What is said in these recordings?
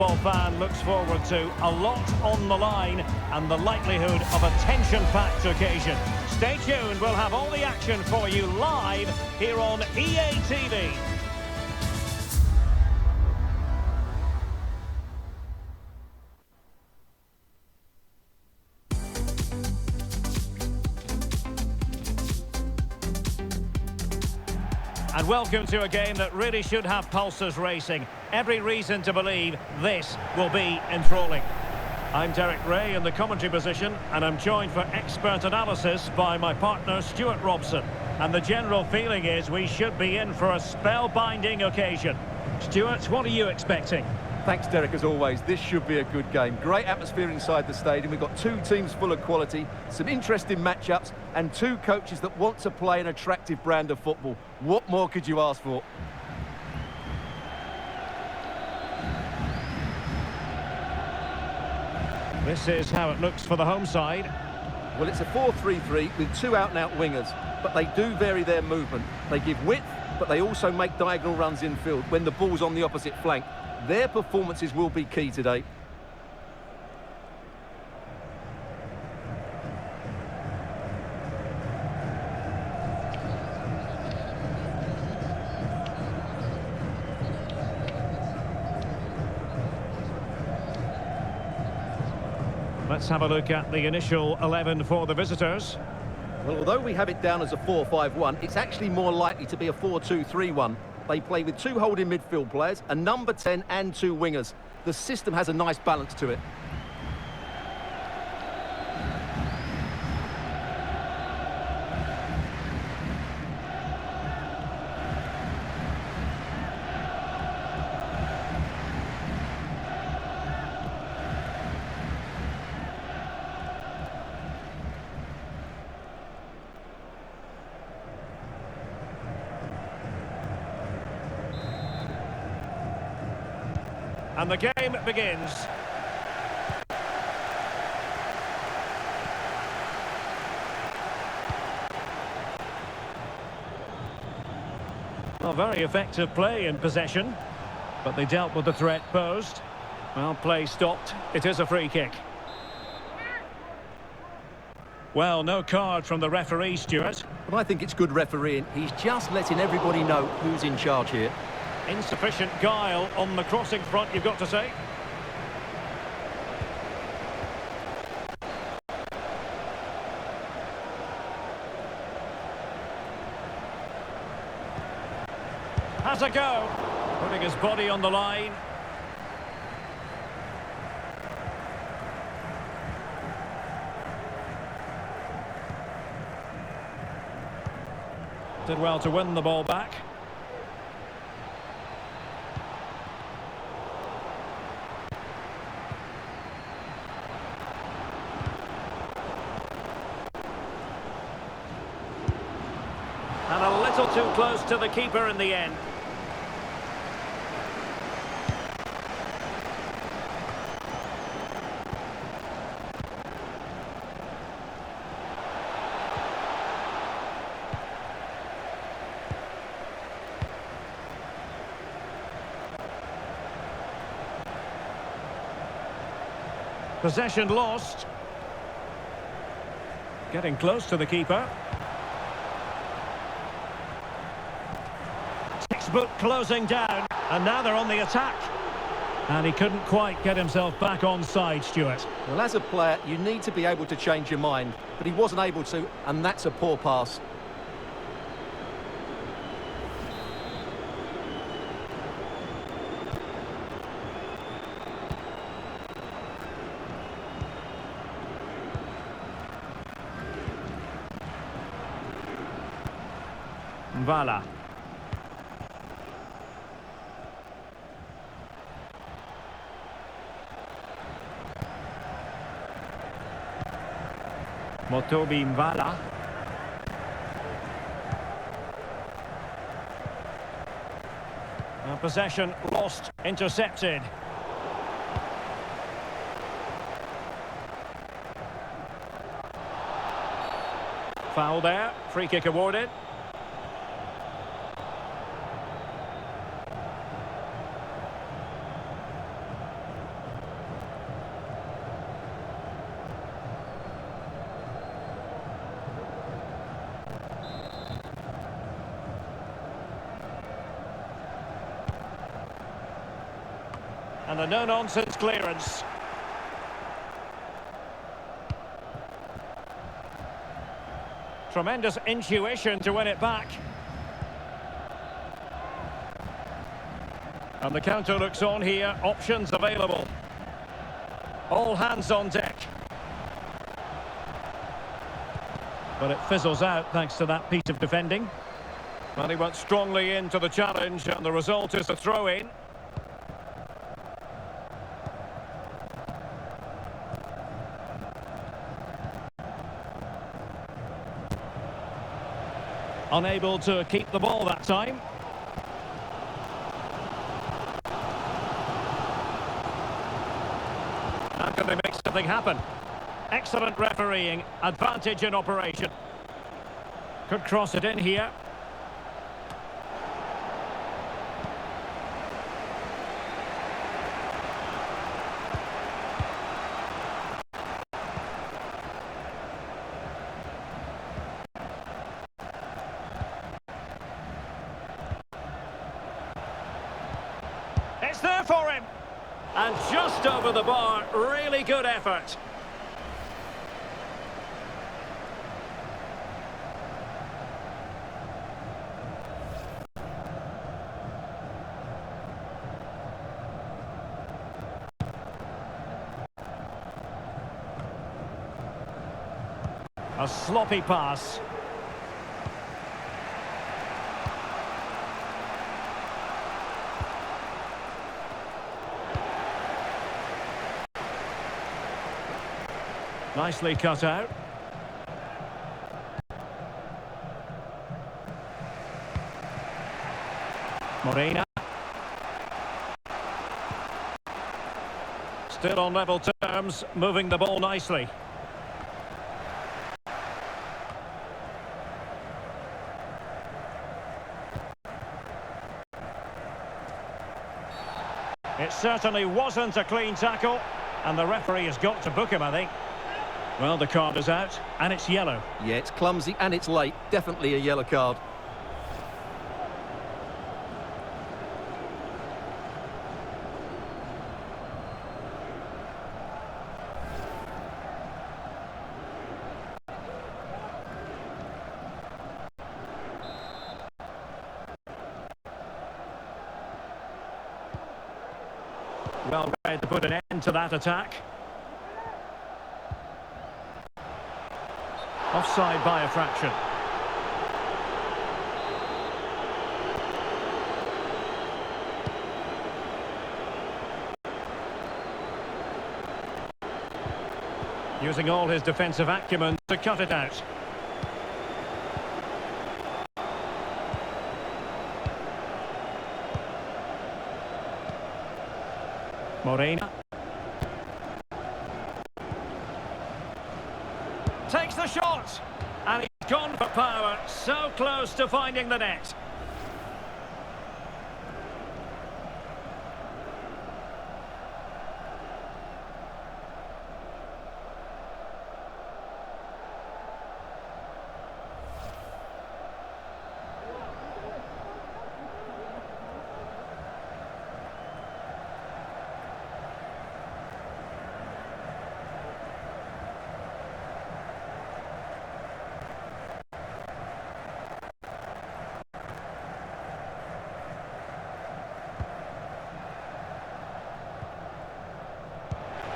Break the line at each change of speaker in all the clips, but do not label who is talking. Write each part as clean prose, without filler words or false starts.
Fan looks forward to a lot on the line and the likelihood of a tension-packed occasion. Stay tuned, we'll have all the action for you live here on EA TV. And welcome to a game that really should have pulses racing. Every reason to believe this will be enthralling. I'm Derek Ray in the commentary position, and I'm joined for expert analysis by my partner Stuart Robson. And the general feeling is we should be in for a spellbinding occasion. Stuart, what are you expecting?
Thanks, Derek, as always. This should be a good game. Great atmosphere inside the stadium. We've got two teams full of quality, some interesting matchups, and two coaches that want to play an attractive brand of football. What more could you ask for?
This is how it looks for the home side.
Well, it's a 4-3-3 with two out-and-out wingers, but they do vary their movement. They give width, but they also make diagonal runs infield when the ball's on the opposite flank. Their performances will be key today.
Let's have a look at the initial 11 for the visitors.
Well, although we have it down as a 4-5-1, it's actually more likely to be a 4-2-3-1. They play with two holding midfield players, a number 10 and two wingers. The system has a nice balance to it.
And the game begins. Well, very effective play in possession, but they dealt with the threat posed. Well, play stopped. It is a free kick. Well, no card from the referee, Stuart.
But I think it's good refereeing. He's just letting everybody know who's in charge here.
Insufficient guile on the crossing front, you've got to say. Has a go. Putting his body on the line. Did well to win the ball back. And a little too close to the keeper in the end. Possession lost. Getting close to the keeper. Textbook closing down, and now they're on the attack. And he couldn't quite get himself back on side, Stuart.
Well, as a player, you need to be able to change your mind, but he wasn't able to, and that's a poor pass.
Vala. Motobi Mvala. Possession lost, intercepted. Foul there, free kick awarded. And a no-nonsense clearance. Tremendous intuition to win it back. And the counter looks on here, options available. All hands on deck. But it fizzles out thanks to that piece of defending. And he went strongly into the challenge, and the result is a throw-in. Unable to keep the ball that time. How can they make something happen? Excellent refereeing, advantage in operation. Could cross it in here. It's there for him. And just over the bar, really good effort. A sloppy pass. Nicely cut out. Morena. Still on level terms, moving the ball nicely. It certainly wasn't a clean tackle, and the referee has got to book him, I think. Well, the card is out, and it's yellow.
Yeah, it's clumsy and it's late. Definitely a yellow card.
Well read to put an end to that attack. Offside by a fraction. Using all his defensive acumen to cut it out. Morena. Takes the shot, and he's gone for power, so close to finding the net.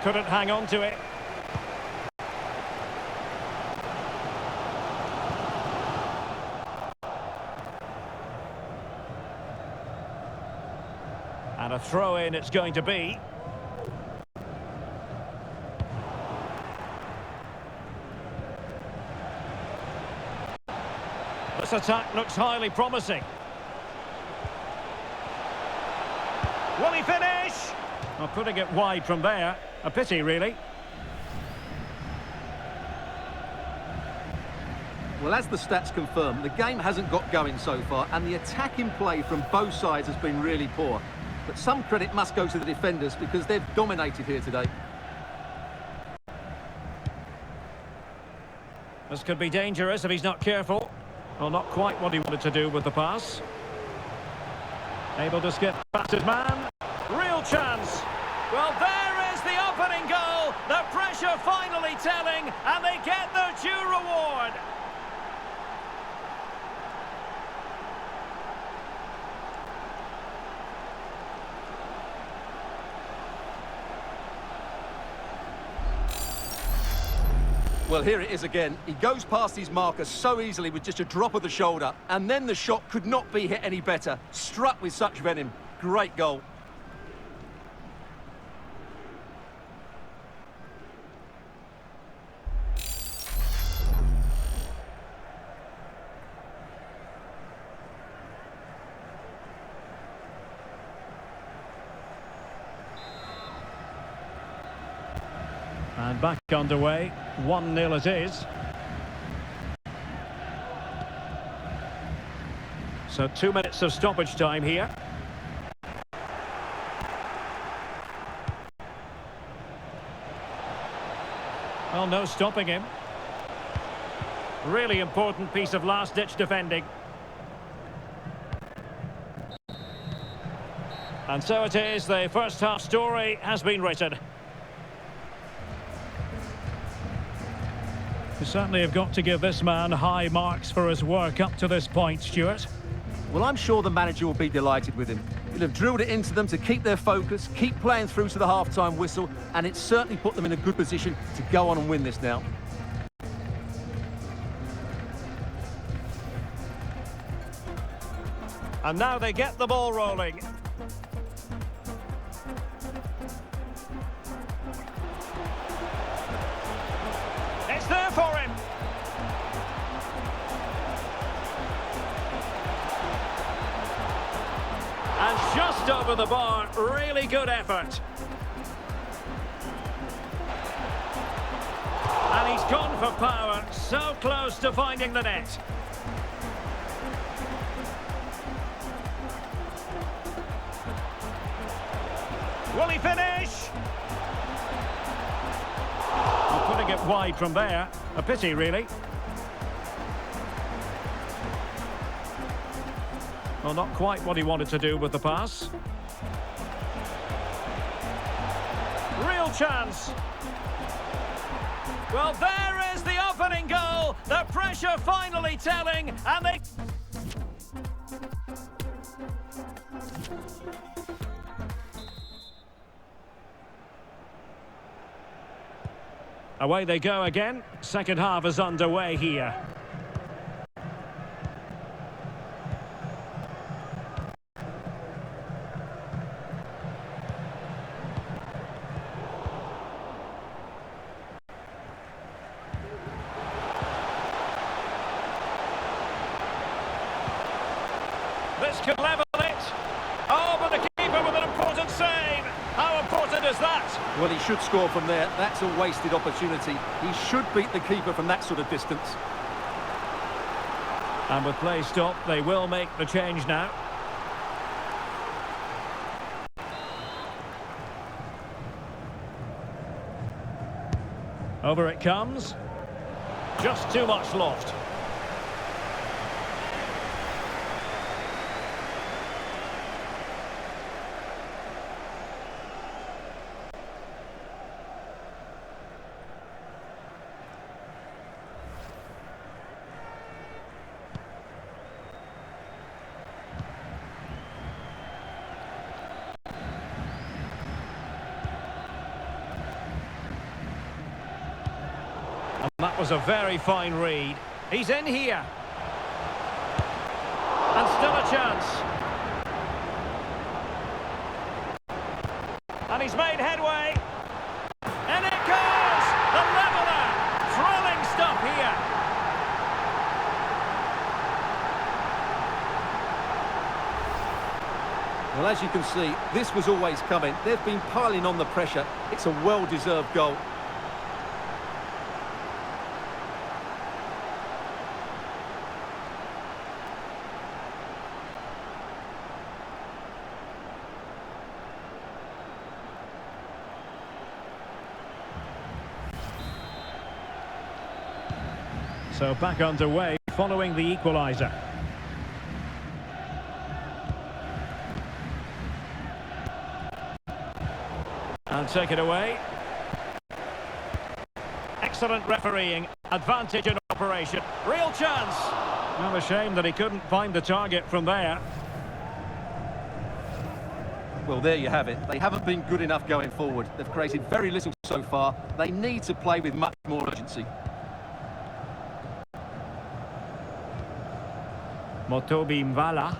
Couldn't hang on to it. And a throw-in it's going to be. This attack looks highly promising. Will he finish? Well, putting it wide from there. A pity, really.
Well, as the stats confirm, the game hasn't got going so far, and the attacking play from both sides has been really poor. But some credit must go to the defenders because they've dominated here today.
This could be dangerous if he's not careful. Well, not quite what he wanted to do with the pass. Able to skip past his man. Real chance. Well, there is the opening goal. The pressure finally telling, and they get their due reward.
Well, here it is again. He goes past his marker so easily with just a drop of the shoulder, and then the shot could not be hit any better. Struck with such venom. Great goal.
And back underway, 1-0 it is. So 2 minutes of stoppage time here. Well, no stopping him. Really important piece of last-ditch defending. And so it is, the first half story has been written. You certainly have got to give this man high marks for his work up to this point, Stuart.
Well, I'm sure the manager will be delighted with him. He'll have drilled it into them to keep their focus, keep playing through to the half-time whistle, and it's certainly put them in a good position to go on and win this now.
And now they get the ball rolling. It's there for him. And just over the bar, really good effort. And he's gone for power, so close to finding the net. Will he finish? Putting it wide from there. A pity, really. Well, not quite what he wanted to do with the pass. Real chance. Well, there is the opening goal. The pressure finally telling, and they... Away they go again. Second half is underway here. This could level it. Oh, but the keeper with an important save. How important is that?
Well, he should score from there. That's a wasted opportunity. He should beat the keeper from that sort of distance.
And with play stopped, they will make the change now. Over it comes. Just too much loft. That was a very fine read. He's in here. And still a chance. And he's made headway. And it goes! The leveller! Thrilling stuff here.
Well, as you can see, this was always coming. They've been piling on the pressure. It's a well-deserved goal.
So back underway following the equaliser. And take it away. Excellent refereeing. Advantage in operation. Real chance. Well, a shame that he couldn't find the target from there.
Well, there you have it. They haven't been good enough going forward. They've created very little so far. They need to play with much more urgency.
Motobi Mvala.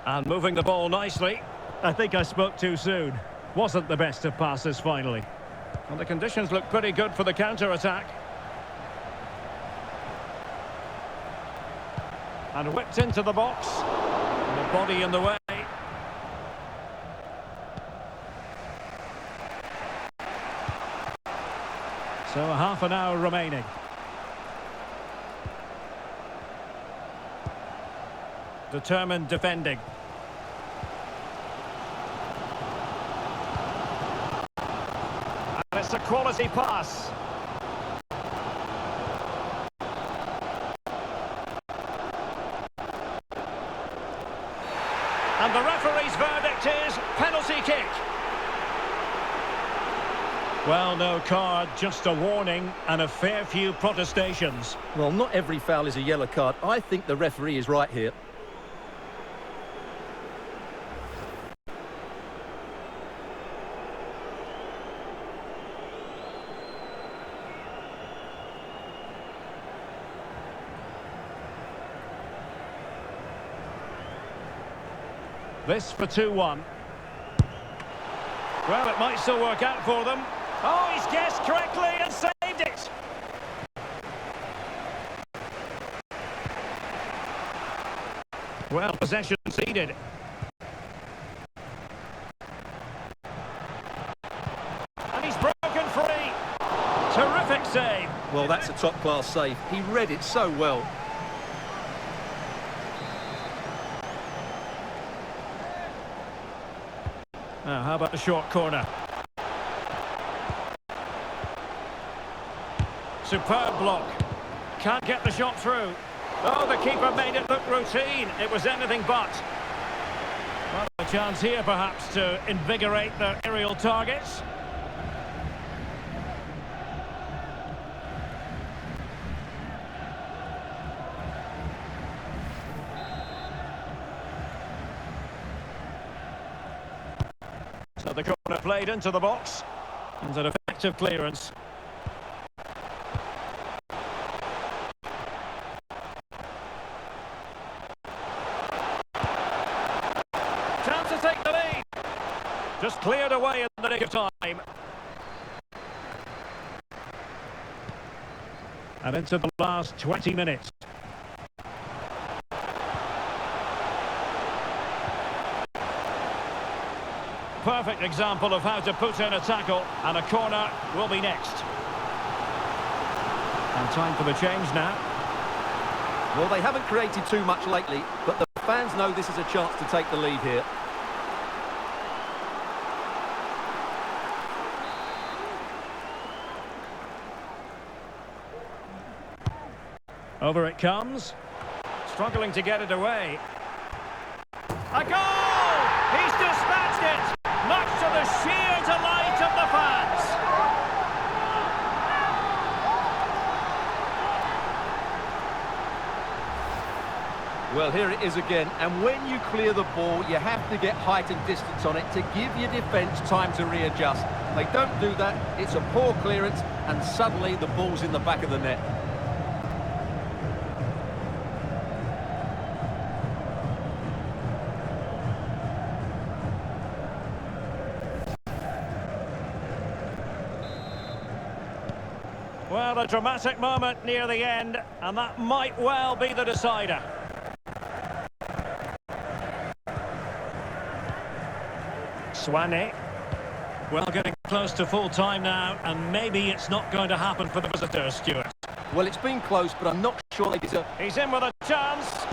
And moving the ball nicely. I think I spoke too soon. Wasn't the best of passes finally. And the conditions look pretty good for the counter-attack. And whipped into the box. And the body in the way. So half an hour remaining. Determined defending. And it's a quality pass. And the referee's verdict is penalty kick. Well, no card, just a warning and a fair few protestations.
Well, not every foul is a yellow card. I think the referee is right here.
This for 2-1. Well, it might still work out for them. Oh, he's guessed correctly and saved it. Well, possession ceded. And he's broken free. Terrific save.
Well, that's a top-class save. He read it so well.
Now, how about the short corner? Superb block. Can't get the shot through. Oh, the keeper made it look routine. It was anything but. Well, a chance here, perhaps, to invigorate their aerial targets. So the corner played into the box. And an effective clearance. Chance to take the lead. Just cleared away in the nick of time. And into the last 20 minutes. Perfect example of how to put in a tackle, and a corner will be next. And time for the change now.
Well, they haven't created too much lately, but the fans know this is a chance to take the lead here.
Over it comes. Struggling to get it away. A goal! He's dispatched it! Much to the sheer delight of the fans.
Well, here it is again, and when you clear the ball, you have to get height and distance on it to give your defence time to readjust. They don't do that, it's a poor clearance, and suddenly the ball's in the back of the net.
Well, a dramatic moment near the end, and that might well be the decider. Swane. Well, getting close to full time now, and maybe it's not going to happen for the visitors, Stuart.
Well, it's been close, but I'm not sure they deserve...
He's in with a chance.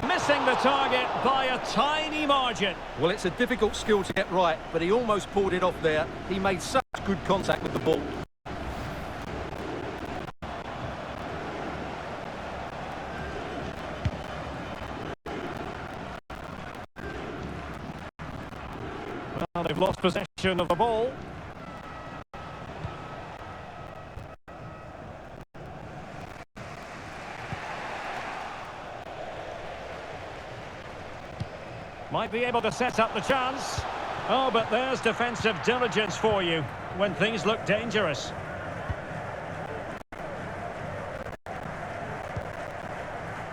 Missing the target by a tiny margin.
Well, it's a difficult skill to get right, but he almost pulled it off there. He made such good contact with the ball.
Well, they've lost possession of the ball. Might be able to set up the chance. Oh, but there's defensive diligence for you when things look dangerous.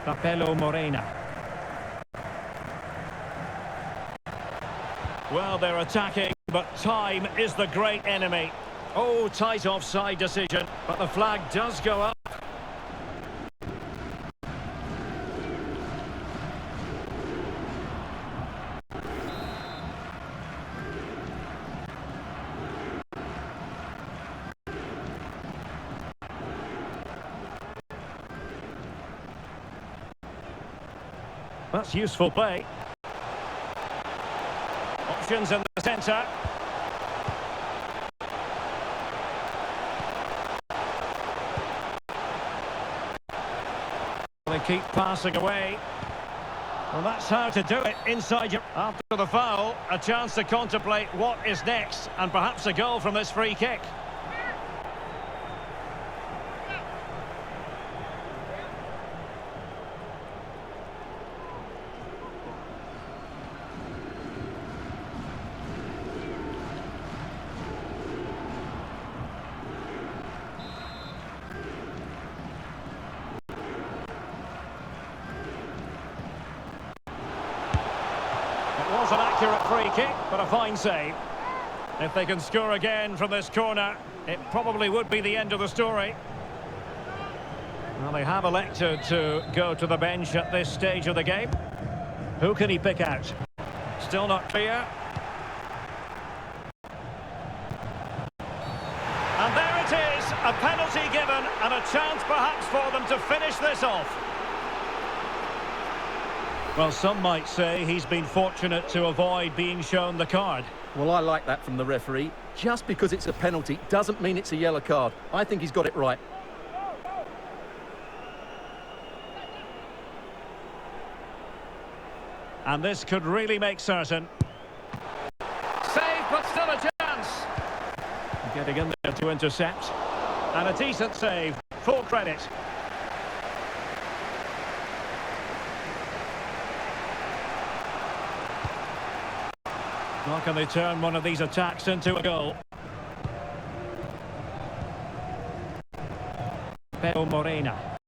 Papello Morena. Well, they're attacking, but time is the great enemy. Oh, tight offside decision, but the flag does go up. That's useful play. Options in the centre. They keep passing away. Well, that's how to do it inside your... After the foul, a chance to contemplate what is next, and perhaps a goal from this free kick. Was an accurate free kick, but a fine save. If they can score again from this corner, it probably would be the end of the story. Well, they have elected to go to the bench at this stage of the game. Who can he pick out? Still not clear. And there it is, a penalty given and a chance perhaps for them to finish this off. Well, some might say he's been fortunate to avoid being shown the card.
Well, I like that from the referee. Just because it's a penalty doesn't mean it's a yellow card. I think he's got it right.
And this could really make certain. Save, but still a chance. Getting in there to intercept. And a decent save. Full credit. How can they turn one of these attacks into a goal? Papello Morena.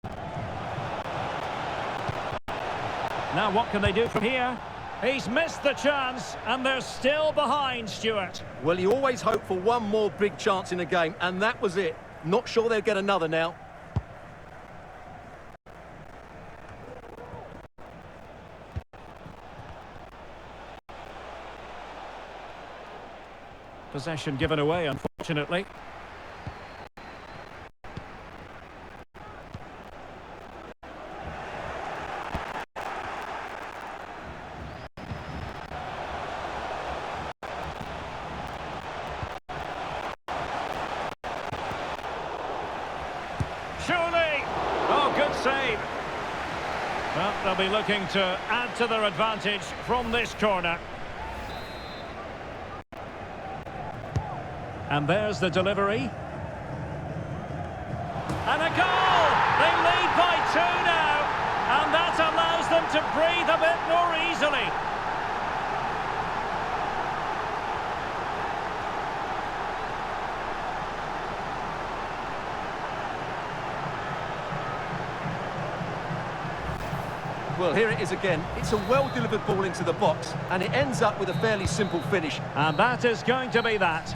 Now what can they do from here? He's missed the chance, and they're still behind, Stuart.
Well, you always hope for one more big chance in a game, and that was it. Not sure they'll get another now.
Possession given away, unfortunately. Surely! Oh, good save. Well, they'll be looking to add to their advantage from this corner. And there's the delivery. And a goal! They lead by 2 now. And that allows them to breathe a bit more easily.
Well, here it is again. It's a well-delivered ball into the box, and it ends up with a fairly simple finish.
And that is going to be that.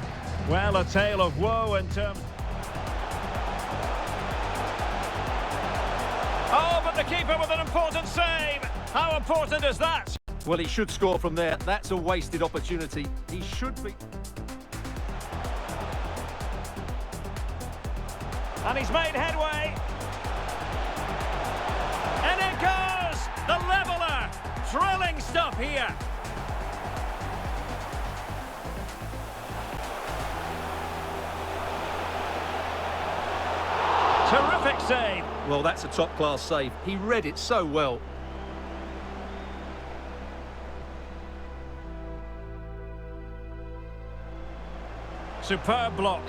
Well, a tale of woe in terms... Oh, but the keeper with an important save. How important is that?
Well, he should score from there. That's a wasted opportunity. He should be...
And he's made headway. And it goes! The leveller! Thrilling stuff here. Terrific save.
Well, that's a top-class save. He read it so well.
Superb block.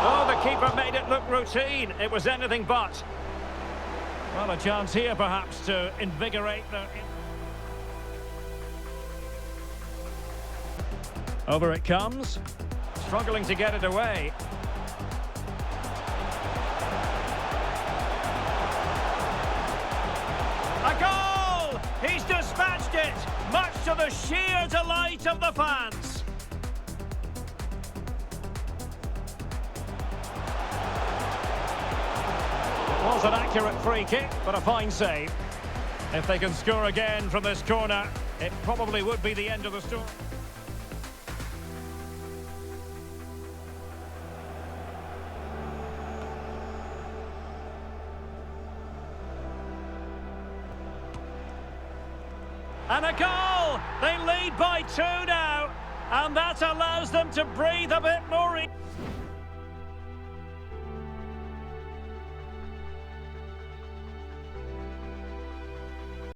Oh, the keeper made it look routine. It was anything but. Well, a chance here perhaps to invigorate the... Over it comes. Struggling to get it away. A goal! He's dispatched it, much to the sheer delight of the fans. It was an accurate free kick, but a fine save. If they can score again from this corner, it probably would be the end of the story. And a goal! They lead by 2 now, and that allows them to breathe a bit more.